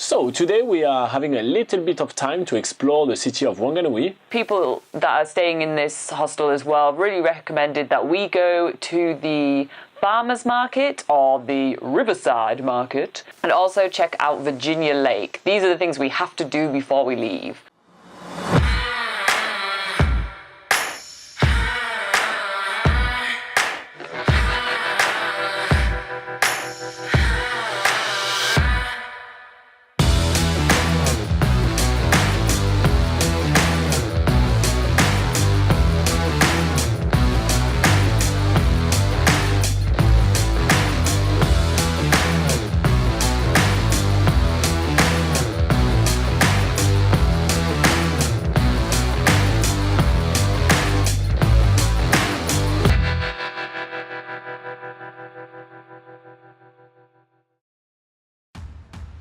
So today we are having a little bit of time to explore the city of Wanganui. People that are staying in this hostel as well really recommended that we go to the farmers market or the riverside market and also check out Virginia Lake. These are the things we have to do before we leave.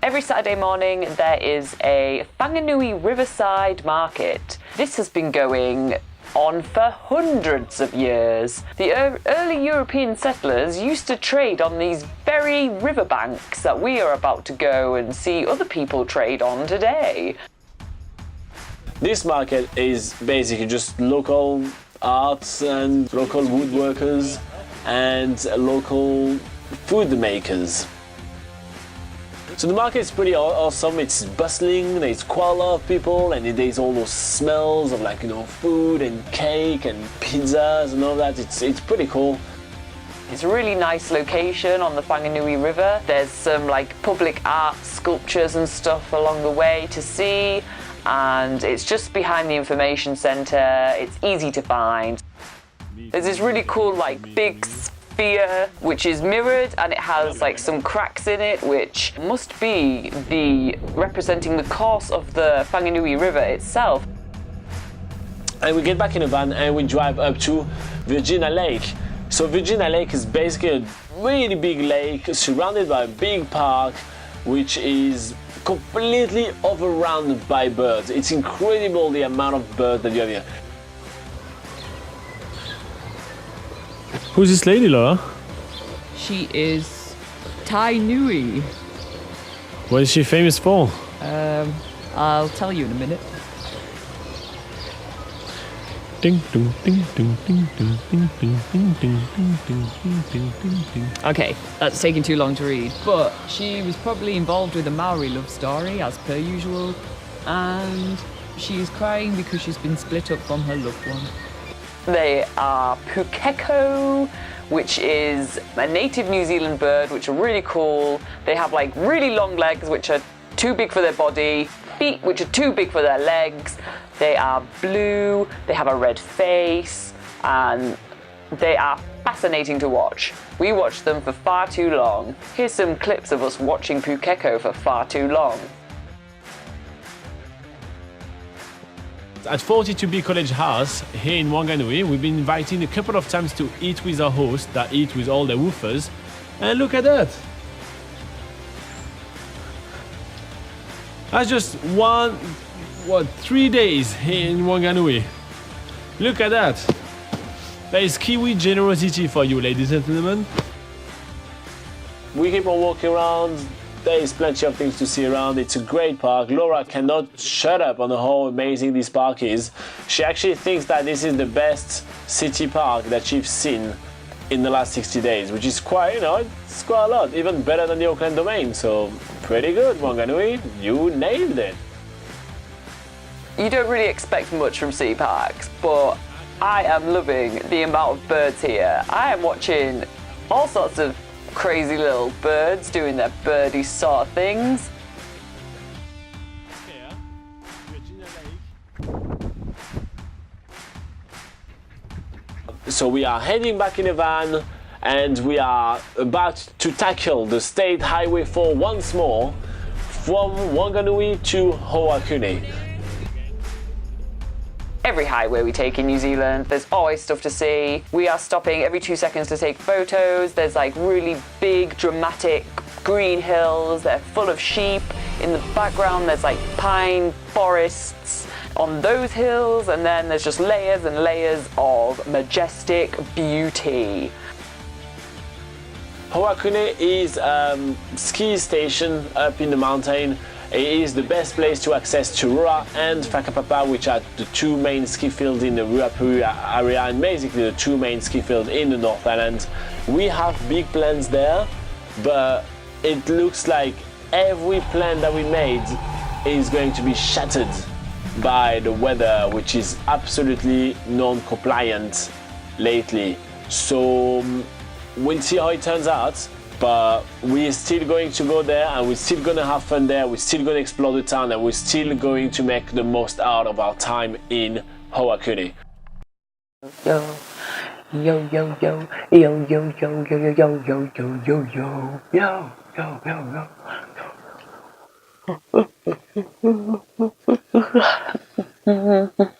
Every Saturday morning there is a Whanganui Riverside Market. This has been going on for hundreds of years. The early European settlers used to trade on these very riverbanks that we are about to go and see other people trade on today. This market is basically just local arts and local woodworkers and local food makers. So the market is pretty awesome. It's bustling, there's quite a lot of people, and there's all those smells of food and cake and pizzas and all that. It's pretty cool. It's a really nice location on the Whanganui River. There's some public art sculptures and stuff along the way to see, and it's just behind the information centre. It's easy to find. There's this really cool big sphere which is mirrored, and it has some cracks in it which must be representing the course of the Whanganui River itself. And we get back in a van and we drive up to Virginia Lake. So Virginia Lake is basically a really big lake surrounded by a big park which is completely overrun by birds. It's incredible the amount of birds that you have here. Who's this lady, Laura? She is Thai Nui. What is she famous for? I'll tell you in a minute. Ding ding ding ding ding ding ding ding ding ding ding ding ding ding ding. Okay, that's taking too long to read. But she was probably involved with a Maori love story, as per usual, and she is crying because she's been split up from her loved one. They are pukeko, which is a native New Zealand bird, which are really cool. They have really long legs, which are too big for their body, feet, which are too big for their legs. They are blue, they have a red face, and they are fascinating to watch. We watched them for far too long. Here's some clips of us watching pukeko for far too long. At 42B College House here in Wanganui, we've been invited a couple of times to eat with our hosts that eat with all the woofers. And look at that! That's just 3 days here in Wanganui. Look at that! There is Kiwi generosity for you, ladies and gentlemen. We keep on walking around. There is plenty of things to see around. It's a great park. Laura cannot shut up on how amazing this park is. She actually thinks that this is the best city park that she's seen in the last 60 days, which is quite, it's quite a lot, even better than the Auckland Domain. So pretty good, Wanganui. You nailed it. You don't really expect much from city parks, but I am loving the amount of birds here. I am watching all sorts of crazy little birds doing their birdie sort of things. So we are heading back in a van and we are about to tackle the State Highway 4 once more from Wanganui to Ohakune. Every highway we take in New Zealand, there's always stuff to see. We are stopping every 2 seconds to take photos. There's really big, dramatic green hills. They're full of sheep. In the background, there's pine forests on those hills, and then there's just layers and layers of majestic beauty. Ohakune is a ski station up in the mountain. It is the best place to access Turura and Whakapapa, which are the two main ski fields in the Ruapuri area and basically the two main ski fields in the North Island. We have big plans there, but it looks like every plan that we made is going to be shattered by the weather, which is absolutely non-compliant lately. So we'll see how it turns out, but we're still going to go there and we're still going to have fun there. We're still going to explore the town and we're still going to make the most out of our time in Ohakune. Yo, yo, yo, yo, yo, yo, yo, yo, yo, yo, yo, yo, yo, yo, yo, yo, yo, yo.